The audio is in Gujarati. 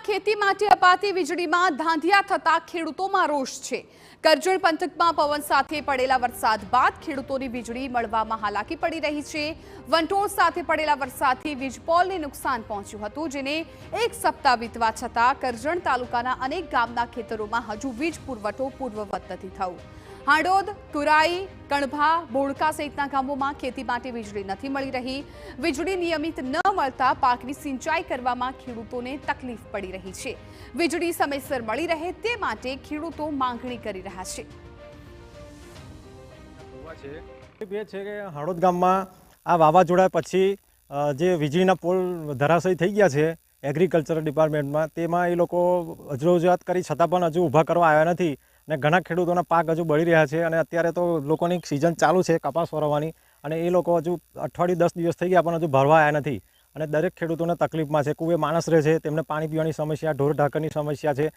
કરજણમાં ખેતી માટે અપાતી વીજળીમાં ધાંધિયા થતા ખેડૂતોમાં રોષ છે। કરજણ પંથકમાં પવન સાથે પડેલા વરસાદ બાદ ખેડૂતોની વીજળી મળવામાં હાલાકી પડી રહી છે। વંટોળ સાથે પડેલા વરસાદથી વીજપોલને નુકસાન પહોંચ્યું હતું, જેને એક સપ્તાહ વીતવા છતાં કરજણ તાલુકાના અનેક ગામના ખેતરોમાં હજુ વીજ પુરવઠો પૂર્વવત નથી થયો। હાંડોદ, કુરાઈ, કણભા, બોળકા સહિતના ગામોમાં ખેતી માટે વીજળી નથી મળી રહી। વીજળી નિયમિત ન મળતા પાકની સિંચાઈ કરવામાં ખેડૂતોને તકલીફ પડી રહી છે। વીજળી સમયસર મળી રહે તે માટે ખેડૂતો માંગણી કરી રહ્યા છે। બે છે કે હાંડોદ ગામમાં આ વાવાઝોડા પછી જે વીજળીના પોલ ધરાશયી થઈ ગયા છે એગ્રીકલ્ચર ડિપાર્ટમેન્ટમાં, તેમાં એ લોકો રજૂઆત કરી છતાં પણ હજુ ઊભા કરવા આવ્યા નથી અને ઘણા ખેડૂતોના પાક હજુ બળી રહ્યા છે। અને અત્યારે તો લોકોની સિઝન ચાલુ છે કપાસ વાવવાની, અને એ લોકો હજુ અઠવાડિયું 10 દિવસ થઈ ગયા પણ હજુ ભરવા આવ્યા નથી અને દરેક ખેડૂતોને તકલીફમાં છે। કુએ માણસ રહે છે, તેમને પાણી પીવાની સમસ્યા, ઢોર ઢાંકરની સમસ્યા છે।